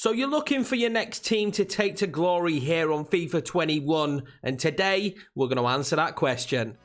So you're looking for your next team to take to glory here on FIFA 21, and today we're going to answer that question.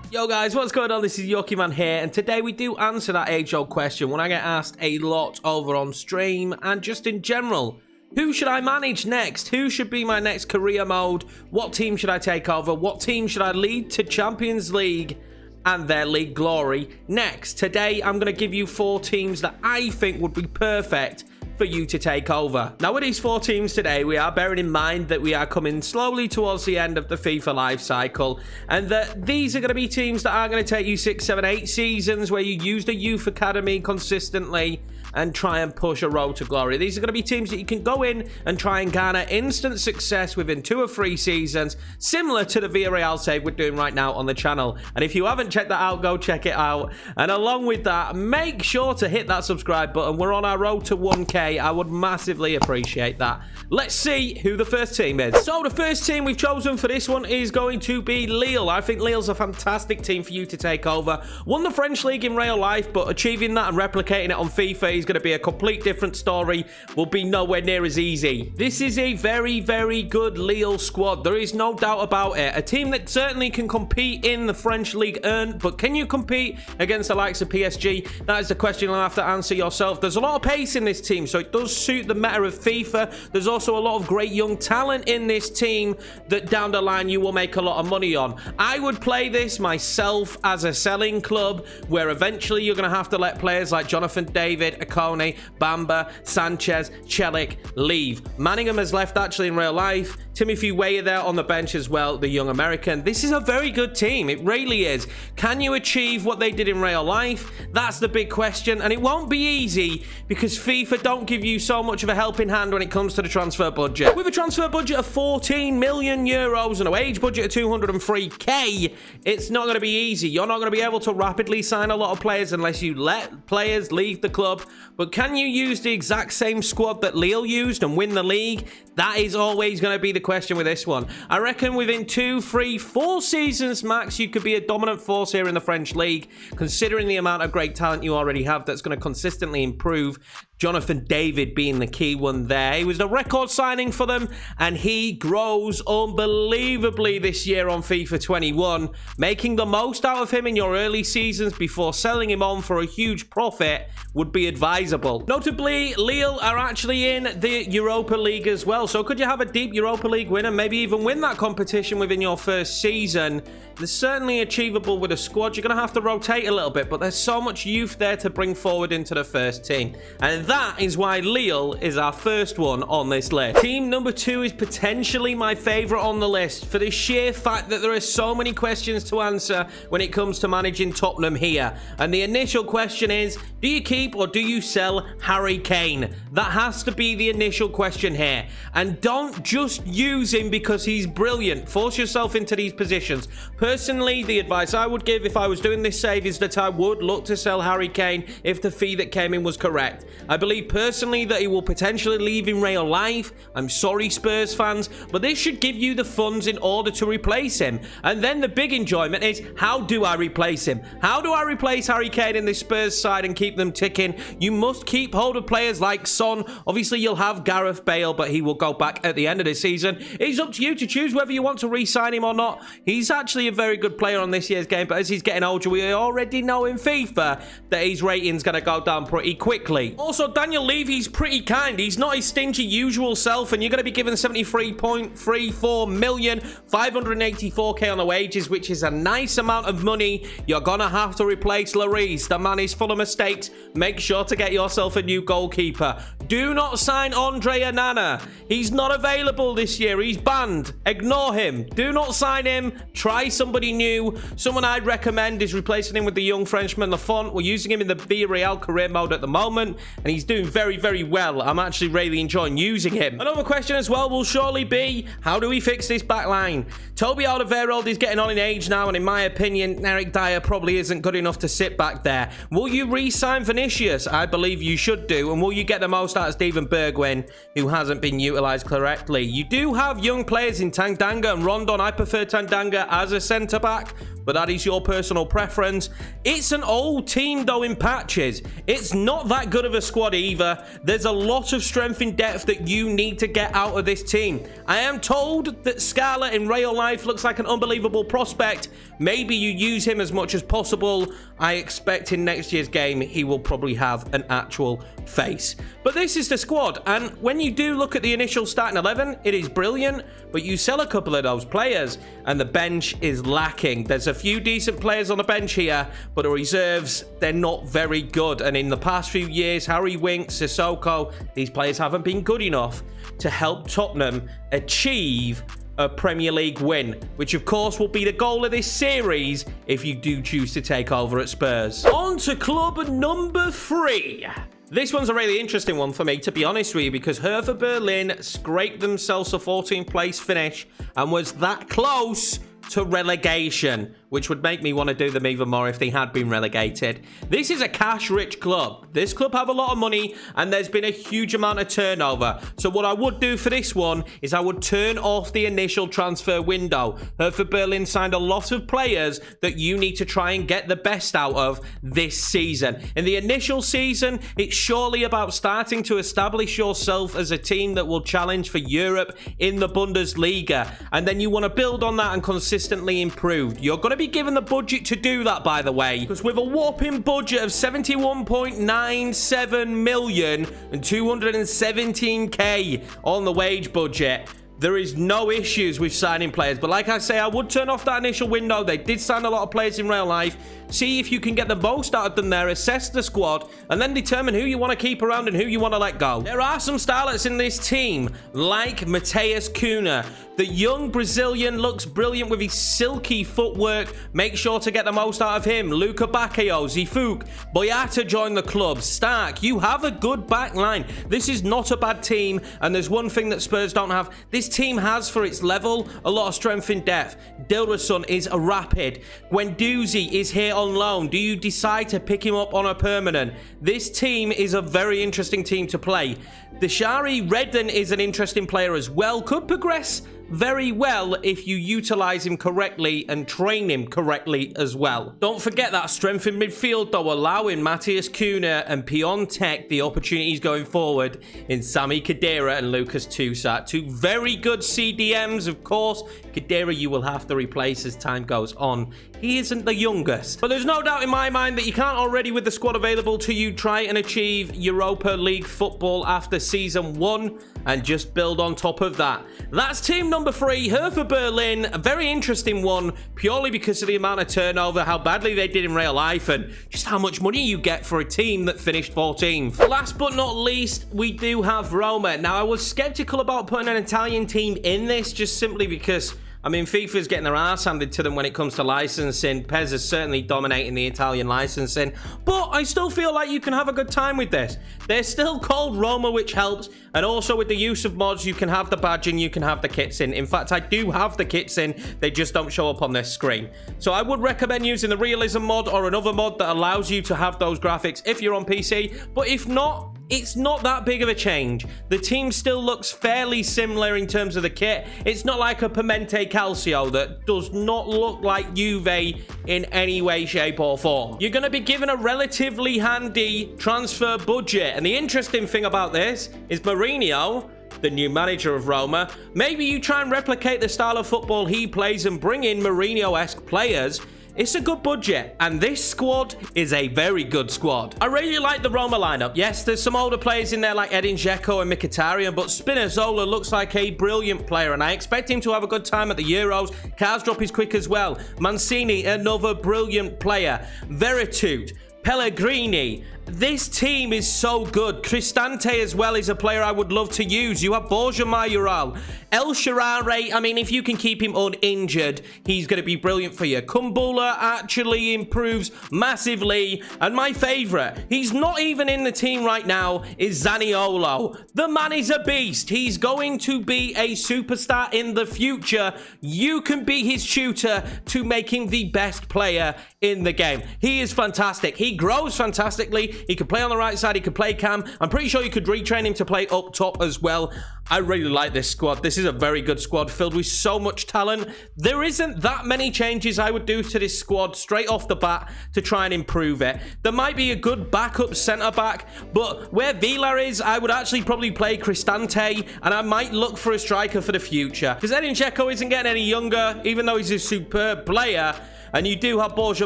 Yo guys, what's going on? This is Yorkiemann here, and today we do answer that age-old question when I get asked a lot over on stream and just in general. Who should I manage next? Who should be my next career mode? What team should I take over? What team should I lead to Champions League and their league glory next? Today, I'm going to give you 4 teams that I think would be perfect for you to take over. Now, with these 4 teams today, we are bearing in mind that we are coming slowly towards the end of the FIFA life cycle, and that these are going to be teams that are going to take you 6, 7, 8 seasons where you use the youth academy consistently and try and push a road to glory. These are going to be teams that you can go in and try and garner instant success within 2 or 3 seasons, similar to the Villarreal save we're doing right now on the channel. And if you haven't checked that out, go check it out. And along with that, make sure to hit that subscribe button. We're on our road to 1K. I would massively appreciate that. Let's see who the first team is. So the first team we've chosen for this one is going to be Lille. I think Lille's a fantastic team for you to take over. Won the French league in real life, but achieving that and replicating it on FIFA is going to be a complete different story. Will be nowhere near as easy. This is a very, very good Lille squad. There is no doubt about it. A team that certainly can compete in the French League 1, but can you compete against the likes of PSG? That is the question you'll have to answer yourself. There's a lot of pace in this team, so it does suit the meta of FIFA. There's also a lot of great young talent in this team that down the line you will make a lot of money on. I would play this myself as a selling club, where eventually you're going to have to let players like Jonathan David, Akone, Bamba, Sanchez, Celik leave. Manningham has left actually in real life. Timothy Weah there on the bench as well, the young American. This is a very good team. It really is. Can you achieve what they did in real life? That's the big question, and it won't be easy because FIFA don't give you so much of a helping hand when it comes to the transfer budget. With a transfer budget of 14 million euros and a wage budget of 203k, it's not going to be easy. You're not going to be able to rapidly sign a lot of players unless you let players leave the club. But can you use the exact same squad that Lille used and win the league? That is always going to be the question with this one. I reckon within 2, 3, 4 seasons max, you could be a dominant force here in the French league, considering the amount of great talent you already have that's going to consistently improve. Jonathan David being the key one there. He was the record signing for them, and he grows unbelievably this year on FIFA 21. Making the most out of him in your early seasons before selling him on for a huge profit would be advisable. Notably, Lille are actually in the Europa League as well, so could you have a deep Europa League win and maybe even win that competition within your first season? It's certainly achievable with a squad. You're going to have to rotate a little bit, but there's so much youth there to bring forward into the first team, and that is why Lille is our first one on this list. Team number 2 is potentially my favorite on the list for the sheer fact that there are so many questions to answer when it comes to managing Tottenham here. And the initial question is, do you keep or do you sell Harry Kane? That has to be the initial question here. And don't just use him because he's brilliant. Force yourself into these positions. Personally, the advice I would give if I was doing this save is that I would look to sell Harry Kane if the fee that came in was correct. I believe personally that he will potentially leave in real life. I'm sorry, Spurs fans, but this should give you the funds in order to replace him. And then the big enjoyment is, how do I replace him? How do I replace Harry Kane in this Spurs side and keep them ticking? You must keep hold of players like Son. Obviously, you'll have Gareth Bale, but he will go back at the end of the season. It's up to you to choose whether you want to re-sign him or not. He's actually a very good player on this year's game, but as he's getting older, we already know in FIFA that his rating's going to go down pretty quickly. Also, Daniel Levy's pretty kind. He's not his stingy usual self, and you're going to be given 73.34 million, 584k on the wages, which is a nice amount of money. You're going to have to replace Lloris. The man is full of mistakes. Make sure to get yourself a new goalkeeper. Do not sign Andre Onana. He's not available this year. He's banned. Ignore him. Do not sign him. Try somebody new. Someone I'd recommend is replacing him with the young Frenchman Lafont. We're using him in the Villarreal career mode at the moment, and he's doing very, very well. I'm actually really enjoying using him. Another question as well will surely be, how do we fix this back line? Toby Alderweireld is getting on in age now, and in my opinion, Eric Dyer probably isn't good enough to sit back there. Will you re-sign Vinicius? I believe you should do. And will you get the most out of Steven Bergwijn, who hasn't been utilised correctly? You do have young players in Tanganga and Rondon. I prefer Tanganga as a centre-back, but that is your personal preference. It's an old team, though, in patches. It's not that good of a squad either. There's a lot of strength in depth that you need to get out of this team. I am told that Scala in real life looks like an unbelievable prospect. Maybe you use him as much as possible. I expect in next year's game he will probably have an actual face. But this is the squad, and when you do look at the initial starting 11, it is brilliant, but you sell a couple of those players and the bench is lacking. There's a few decent players on the bench here, but the reserves, they're not very good. And in the past few years, Harry Winks, Sissoko, these players haven't been good enough to help Tottenham achieve a Premier League win, which of course will be the goal of this series if you do choose to take over at Spurs. On to club number 3. This one's a really interesting one for me, to be honest with you, because Hertha Berlin scraped themselves a 14th place finish and was that close to relegation, which would make me want to do them even more if they had been relegated. This is a cash-rich club. This club have a lot of money, and there's been a huge amount of turnover. So what I would do for this one is I would turn off the initial transfer window. Hertha Berlin signed a lot of players that you need to try and get the best out of this season. In the initial season, it's surely about starting to establish yourself as a team that will challenge for Europe in the Bundesliga. And then you want to build on that and consistently improve. You're going to be given the budget to do that, by the way, because with a whopping budget of 71.97 million and 217k on the wage budget, there is no issues with signing players. But like I say, I would turn off that initial window. They did sign a lot of players in real life. See if you can get the most out of them there, assess the squad, and then determine who you want to keep around and who you want to let go. There are some starlets in this team, like Matheus Cunha. The young Brazilian looks brilliant with his silky footwork. Make sure to get the most out of him. Luca Bacchio, Zifuk, Boyata joined the club. Stark, you have a good back line. This is not a bad team, and there's one thing that Spurs don't have. This team has, for its level, a lot of strength in depth. Dilrosun is a rapid. Guendouzi is here on loan. Do you decide to pick him up on a permanent? This team is a very interesting team to play. Deshari Redden is an interesting player as well. Could progress very well if you utilize him correctly and train him correctly as well. Don't forget that strength in midfield, though, allowing Matheus Cunha and Piontek the opportunities going forward in Sami Khedira and Lucas Toussaint. Two very good CDMs, of course. Khedira you will have to replace as time goes on. He isn't the youngest. But there's no doubt in my mind that you can't already, with the squad available to you, try and achieve Europa League football after Season 1 and just build on top of that. That's team number 3, Hertha Berlin. A very interesting one, purely because of the amount of turnover, how badly they did in real life, and just how much money you get for a team that finished 14th. Last but not least, we do have Roma. Now, I was skeptical about putting an Italian team in this, just simply because, I mean, FIFA's getting their ass handed to them when it comes to licensing. PES is certainly dominating the Italian licensing. But I still feel like you can have a good time with this. They're still called Roma, which helps. And also with the use of mods, you can have the badging, you can have the kits in. In fact, I do have the kits in. They just don't show up on this screen. So I would recommend using the realism mod or another mod that allows you to have those graphics if you're on PC. But if not, it's not that big of a change. The team still looks fairly similar in terms of the kit. It's not like a Pimente Calcio that does not look like Juve in any way, shape or form. You're going to be given a relatively handy transfer budget. And the interesting thing about this is Mourinho, the new manager of Roma, maybe you try and replicate the style of football he plays and bring in Mourinho-esque players. It's a good budget, and this squad is a very good squad. I really like the Roma lineup. Yes, there's some older players in there like Edin Dzeko and Mkhitaryan, but Spinazzola looks like a brilliant player, and I expect him to have a good time at the Euros. Karsdorp is quick as well. Mancini, another brilliant player. Veretout, Pellegrini. This team is so good. Cristante as well is a player I would love to use. You have Borja Mayoral. El Shaarawy, I mean, if you can keep him uninjured, he's going to be brilliant for you. Kumbula actually improves massively. And my favourite, he's not even in the team right now, is Zaniolo. The man is a beast. He's going to be a superstar in the future. You can be his tutor to making the best player in the game. He is fantastic. He grows fantastically. He could play on the right side. He could play cam. I'm pretty sure you could retrain him to play up top as well. I really like this squad. This is a very good squad filled with so much talent. There isn't that many changes I would do to this squad straight off the bat to try and improve it. There might be a good backup centre-back, but where Villa is, I would actually probably play Cristante, and I might look for a striker for the future. Because Edin Dzeko isn't getting any younger, even though he's a superb player. And you do have Borja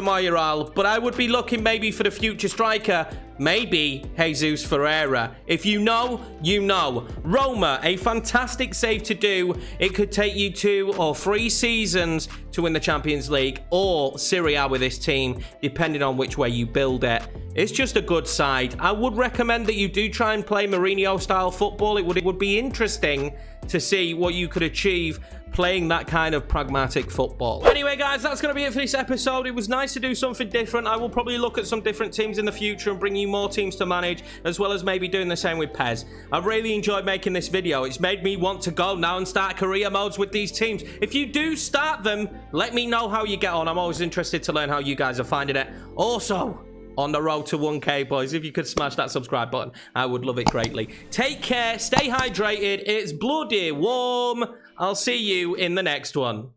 Mayoral, but I would be looking maybe for the future striker, maybe Jesus Ferreira. If you know, you know. Roma, a fantastic save to do. It could take you 2 or 3 seasons to win the Champions League or Serie A with this team, depending on which way you build it. It's just a good side. I would recommend that you do try and play Mourinho-style football. It would be interesting to see what you could achieve playing that kind of pragmatic football. Anyway, guys, that's going to be it for this episode. It was nice to do something different. I will probably look at some different teams in the future and bring you more teams to manage, as well as maybe doing the same with PES. I've really enjoyed making this video. It's made me want to go now and start career modes with these teams. If you do start them, let me know how you get on. I'm always interested to learn how you guys are finding it. Also, on the road to 1K, boys, if you could smash that subscribe button, I would love it greatly. Take care, stay hydrated, it's bloody warm. I'll see you in the next one.